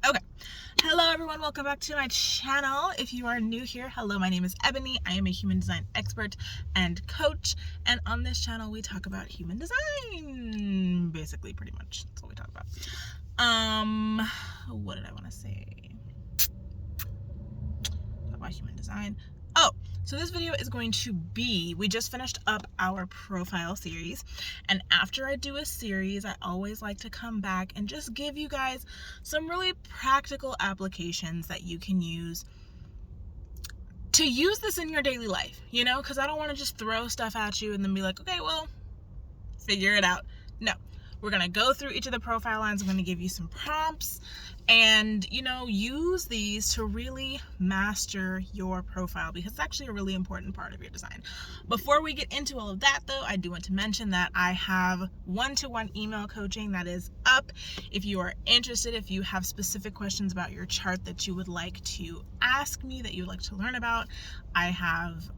Okay. Hello everyone, welcome back to my channel. If you are new here, hello, my name is Ebony. I am a human design expert and coach, and on this channel we talk about human design. Basically, pretty much. That's what we talk about. What did I want to say? Talk about human design. Oh, so this video is going to be, we just finished up our profile series, and after I do a series, I always like to come back and just give you guys some really practical applications that you can use to use this in your daily life, you know, because I don't want to just throw stuff at you and then be like, okay, well, figure it out. No, we're going to go through each of the profile lines. I'm going to give you some prompts and, you know, use these to really master your profile, because it's actually a really important part of your design. Before we get into all of that, though, I do want to mention that I have one-to-one email coaching that is up. If you are interested, if you have specific questions about your chart that you would like to ask me, that you would like to learn about, I have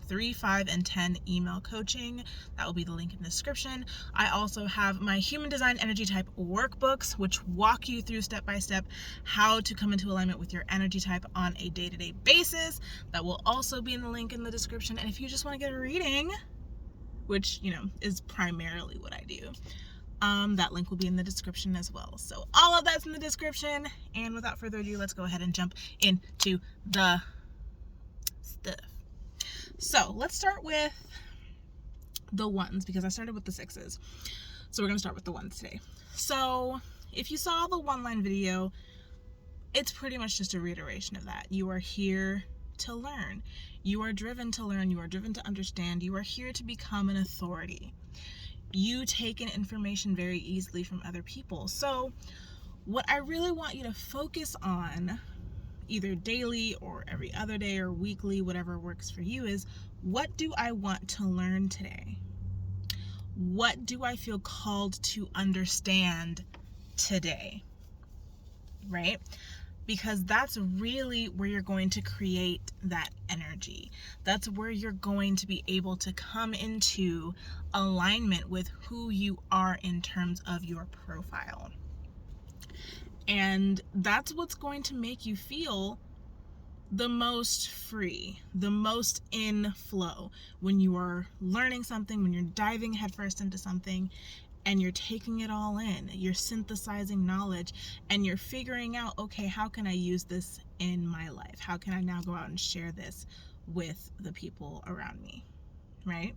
3, 5, and 10 email coaching. That will be the link in the description. I also have my human design energy type workbooks, which walk you through step by step how to come into alignment with your energy type on a day-to-day basis. That will also be in the link in the description. And if you just want to get a reading, which, you know, is primarily what I do, that link will be in the description as well. So all of that's in the description. And without further ado, let's go ahead and jump into the stuff. So let's start with the ones, because I started with the sixes. So we're going to start with the ones today. So if you saw the one-line video, it's pretty much just a reiteration of that. You are here to learn. You are driven to learn. You are driven to understand. You are here to become an authority. You take in information very easily from other people. So what I really want you to focus on, either daily or every other day or weekly, whatever works for you, is what do I want to learn today? What do I feel called to understand today? Right? Because that's really where you're going to create that energy. That's where you're going to be able to come into alignment with who you are in terms of your profile. And that's what's going to make you feel the most free, the most in flow, when you are learning something, when you're diving headfirst into something and you're taking it all in, you're synthesizing knowledge and you're figuring out, okay, how can I use this in my life? How can I now go out and share this with the people around me, right?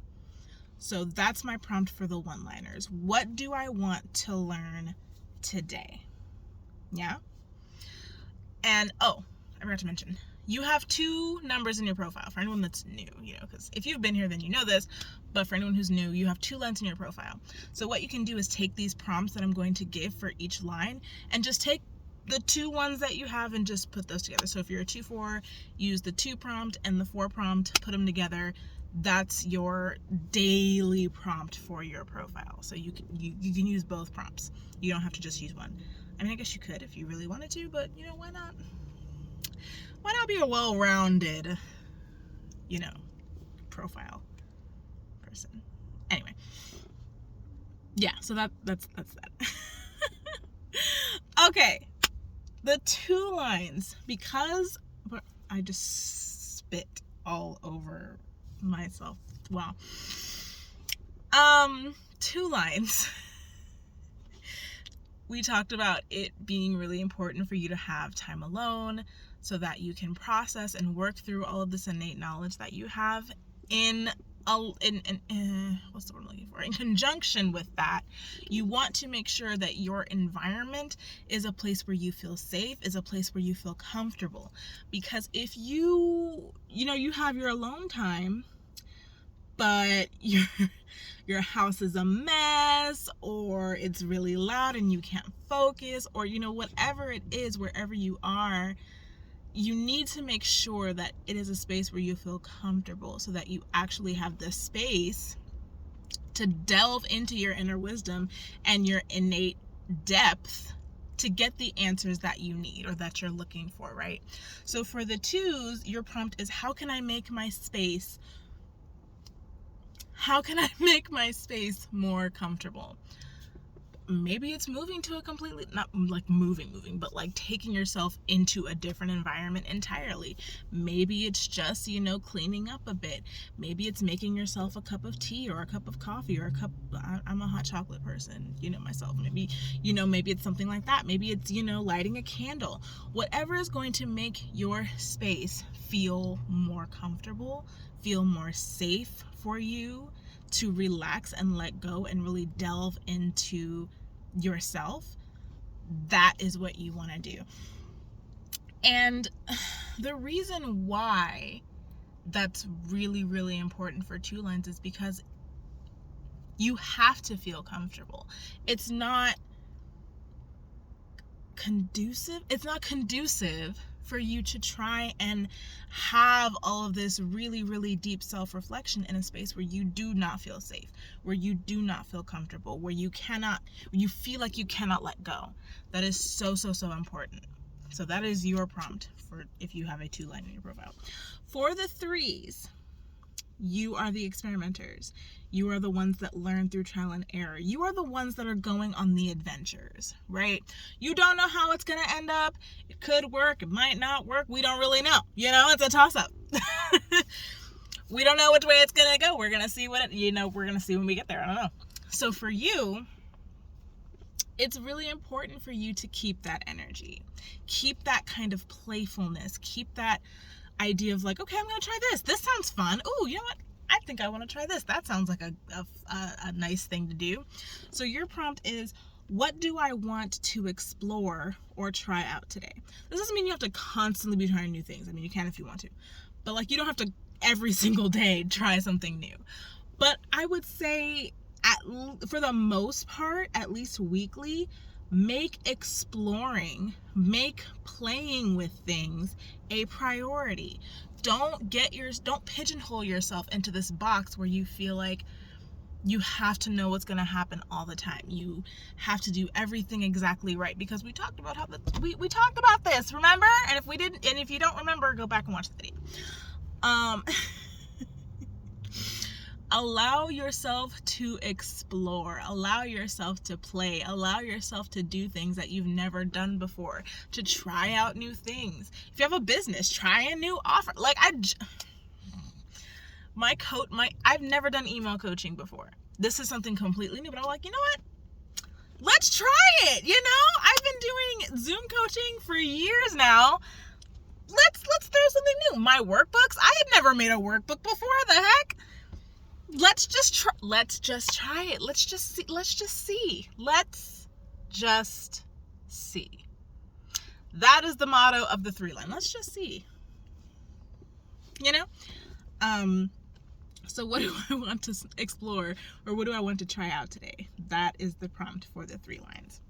So that's my prompt for the one-liners. What do I want to learn today? Yeah. And oh, I forgot to mention, you have 2 numbers in your profile for anyone that's new, you know, because if you've been here, then you know this, but for anyone who's new, you have 2 lines in your profile. So what you can do is take these prompts that I'm going to give for each line and just take the 2 ones that you have and just put those together. So if you're a 2-4, use the 2 prompt and the 4 prompt, put them together. That's your daily prompt for your profile. So you can use both prompts. You don't have to just use one. I mean, I guess you could if you really wanted to, but, you know, why not? Why not be a well-rounded, you know, profile person? Anyway. Yeah, so that's that. Okay. The 2 lines, because I just spit all over myself. Wow. 2 lines. We talked about it being really important for you to have time alone so that you can process and work through all of this innate knowledge that you have in what's the word I'm looking for? In conjunction with that, you want to make sure that your environment is a place where you feel safe, is a place where you feel comfortable. Because if you have your alone time, but your house is a mess, or it's really loud and you can't focus, or, you know, whatever it is, wherever you are, you need to make sure that it is a space where you feel comfortable, so that you actually have the space to delve into your inner wisdom and your innate depth to get the answers that you need or that you're looking for, right? So for the 2s, your prompt is, how can I make my space more comfortable? maybe it's moving to a completely, not like moving, but like taking yourself into a different environment entirely. Maybe it's just, cleaning up a bit. Maybe it's making yourself a cup of tea or a cup of coffee or I'm a hot chocolate person, myself. Maybe it's something like that. Maybe it's, lighting a candle. Whatever is going to make your space feel more comfortable, feel more safe for you to relax and let go and really delve into yourself, that is what you want to do. And the reason why that's really, really important for two lines is because you have to feel comfortable. It's not conducive for you to try and have all of this really, really deep self-reflection in a space where you do not feel safe, where you do not feel comfortable, where you feel like you cannot let go. That is so, so, so important. So that is your prompt for if you have a 2-line in your profile. For the 3s, you are the experimenters. You are the ones that learn through trial and error. You are the ones that are going on the adventures, right? You don't know how it's going to end up. It could work. It might not work. We don't really know. It's a toss-up. We don't know which way it's going to go. We're going to see we're going to see when we get there. I don't know. So for you, it's really important for you to keep that energy. Keep that kind of playfulness. Keep that idea of like, okay, I'm going to try this. This sounds fun. Oh, you know what? I think I want to try this. That sounds like a nice thing to do. So your prompt is, what do I want to explore or try out today? This doesn't mean you have to constantly be trying new things. I mean, you can if you want to. But like, you don't have to every single day try something new. But I would say, for the most part, at least weekly, make exploring, make playing with things a priority. Don't pigeonhole yourself into this box where you feel like you have to know what's going to happen all the time. You have to do everything exactly right, because we talked about we talked about this, remember? And if you don't remember, go back and watch the video. Allow yourself to explore, allow yourself to play, allow yourself to do things that you've never done before, to try out new things. If you have a business, try a new offer. Like I've never done email coaching before. This is something completely new, but I'm like, you know what? Let's try it. I've been doing Zoom coaching for years now. Let's throw something new. My workbooks, I had never made a workbook before. The heck? Let's just try it. Let's just see. That is the motto of the 3-line. Let's just see. So what do I want to explore, or what do I want to try out today? That is the prompt for the 3 lines.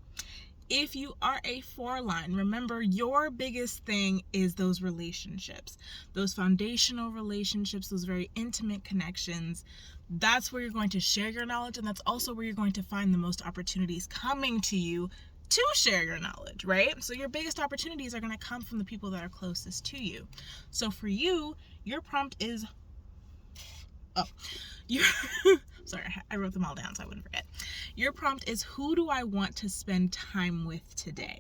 If you are a 4-line, remember, your biggest thing is those relationships, those foundational relationships, those very intimate connections. That's where you're going to share your knowledge, and that's also where you're going to find the most opportunities coming to you to share your knowledge, right? So your biggest opportunities are going to come from the people that are closest to you. So for you, your prompt is, sorry, I wrote them all down so I wouldn't forget. Your prompt is, who do I want to spend time with today?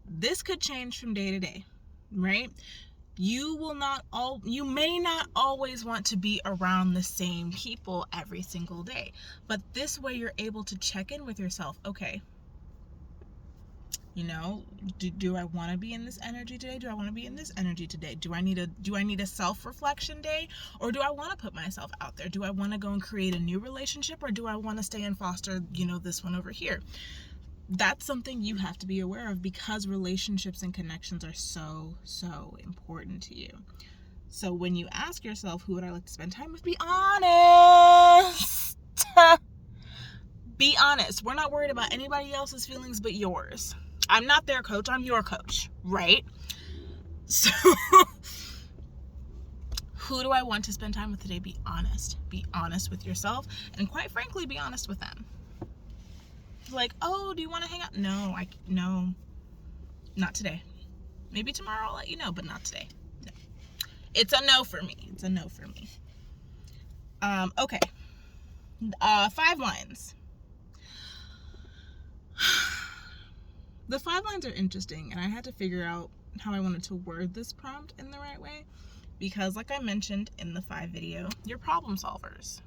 This could change from day to day, right? You may not always want to be around the same people every single day, but this way you're able to check in with yourself. Okay, do I want to be in this energy today? Do I want to be in this energy today? Do I need a self-reflection day, or do I want to put myself out there? Do I want to go and create a new relationship, or do I want to stay and foster, this one over here? That's something you have to be aware of, because relationships and connections are so, so important to you. So when you ask yourself, who would I like to spend time with? Be honest. Be honest. We're not worried about anybody else's feelings but yours. I'm not their coach. I'm your coach, right? So who do I want to spend time with today? Be honest. Be honest with yourself, and quite frankly, be honest with them. Like, oh, do you want to hang out? No, not today. Maybe tomorrow I'll let you know, but not today. No. It's a no for me. Okay. 5 lines. The 5 lines are interesting, and I had to figure out how I wanted to word this prompt in the right way, because like I mentioned in the 5 video, you're problem solvers.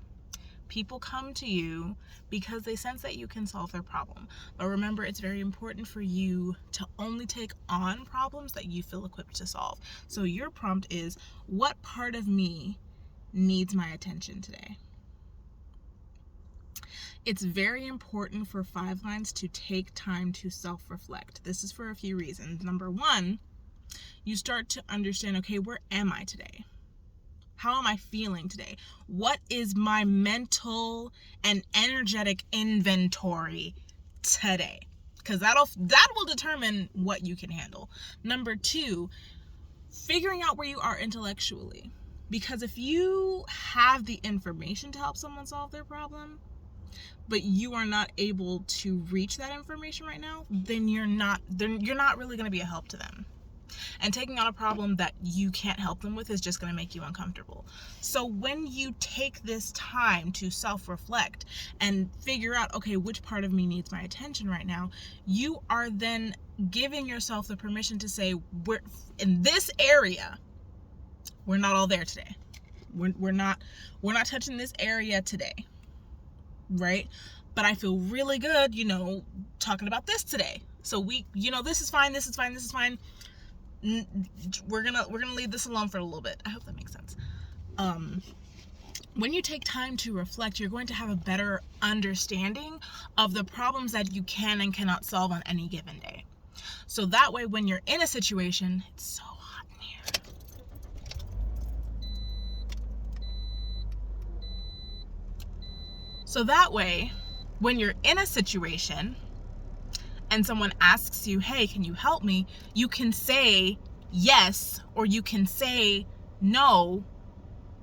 People come to you because they sense that you can solve their problem. But remember, it's very important for you to only take on problems that you feel equipped to solve. So your prompt is, what part of me needs my attention today? It's very important for 5 lines to take time to self-reflect. This is for a few reasons. Number 1, you start to understand, okay, where am I today? How am I feeling today? What is my mental and energetic inventory today? Because that will determine what you can handle. Number 2, figuring out where you are intellectually. Because if you have the information to help someone solve their problem, but you are not able to reach that information right now, then you're not really going to be a help to them. And taking on a problem that you can't help them with is just going to make you uncomfortable. So when you take this time to self-reflect and figure out, okay, which part of me needs my attention right now, you are then giving yourself the permission to say, we're in this area, we're not all there today. We're not touching this area today. Right? But I feel really good, talking about this today. So this is fine. We're gonna leave this alone for a little bit. I hope that makes sense. When you take time to reflect, you're going to have a better understanding of the problems that you can and cannot solve on any given day. So that way, when you're in a situation, it's so hot in here. So that way, when you're in a situation and someone asks you, hey, can you help me? You can say yes, or you can say no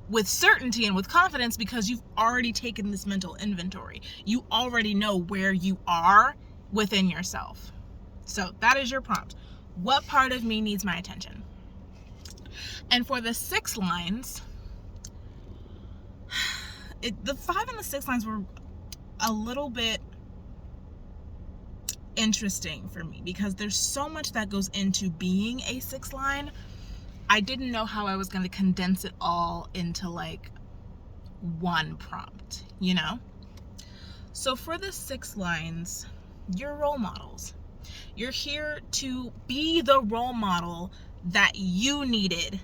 with certainty and with confidence, because you've already taken this mental inventory. You already know where you are within yourself. So that is your prompt. What part of me needs my attention? And for the 6 lines, the 5 and the 6 lines were a little bit interesting for me, because there's so much that goes into being a 6 line. I didn't know how I was going to condense it all into like one prompt, So for the 6 lines, you're role models. You're here to be the role model that you needed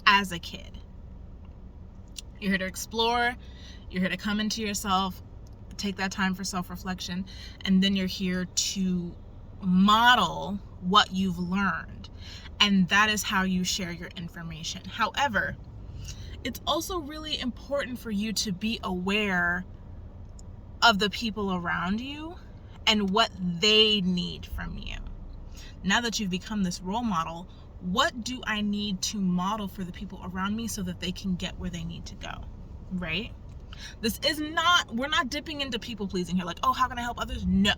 as a kid. You're here to explore. You're here to come into yourself, take that time for self-reflection, and then you're here to model what you've learned. And that is how you share your information. However, it's also really important for you to be aware of the people around you and what they need from you. Now that you've become this role model, what do I need to model for the people around me so that they can get where they need to go, right? We're not dipping into people pleasing here, like, oh, how can I help others? No.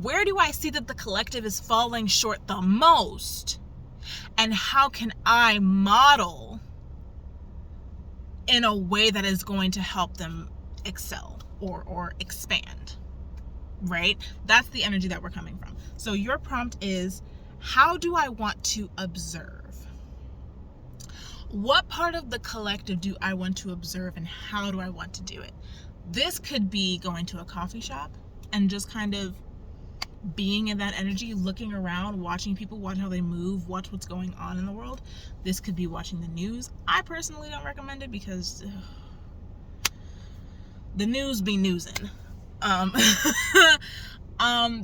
Where do I see that the collective is falling short the most? And how can I model in a way that is going to help them excel or expand, right? That's the energy that we're coming from. So your prompt is, how do I want to observe? What part of the collective do I want to observe, and how do I want to do it? This could be going to a coffee shop and just kind of being in that energy, looking around, watching people, watch how they move, watch what's going on in the world. This could be watching the news. I personally don't recommend it because the news be newsing.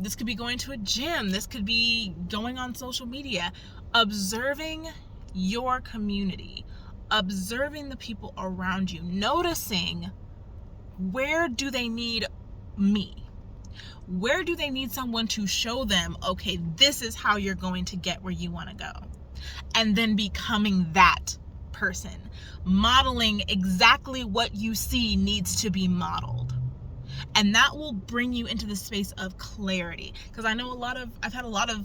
This could be going to a gym. This could be going on social media, observing your community, observing the people around you, noticing where do they need me? Where do they need someone to show them, okay, this is how you're going to get where you want to go? And then becoming that person, modeling exactly what you see needs to be modeled. And that will bring you into the space of clarity. Because I know I've had a lot of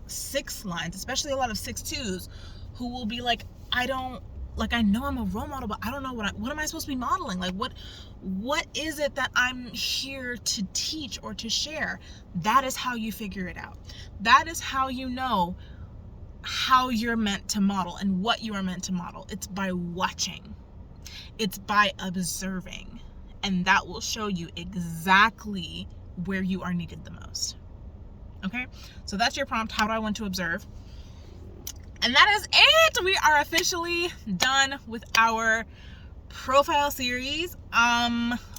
6 lines, especially a lot of 6-2s, who will be like, I don't like, I know I'm a role model, but I don't know what am I supposed to be modeling? Like, what is it that I'm here to teach or to share? That is how you figure it out. That is how you know how you're meant to model and what you are meant to model. It's by watching. It's by observing. And that will show you exactly where you are needed the most. Okay? So that's your prompt. How do I want to observe? And that is it. We are officially done with our profile series.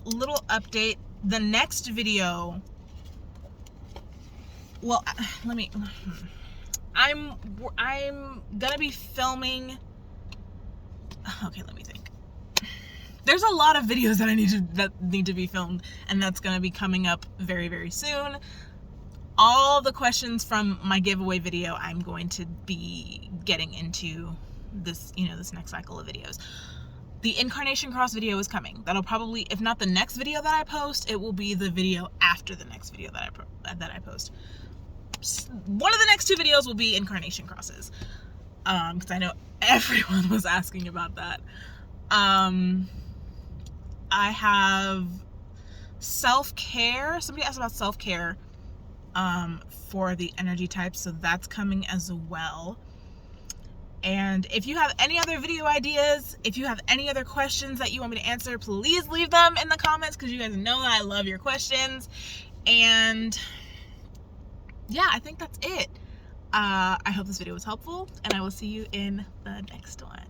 Little update. The next video, well, I'm gonna be filming. Okay, let me think. There's a lot of videos that need to be filmed, and that's gonna be coming up very, very soon. All the questions from my giveaway video, I'm going to be getting into this, this next cycle of videos. The incarnation cross video is coming. That'll probably, if not the next video that I post, it will be the video after the next video that I post. One of the next 2 videos will be incarnation crosses, because I know everyone was asking about that. I have self-care. Somebody asked about self-care for the energy types, so that's coming as well. And if you have any other video ideas, if you have any other questions that you want me to answer, please leave them in the comments, because you guys know that I love your questions. And yeah, I think that's it. I hope this video was helpful, and I will see you in the next one.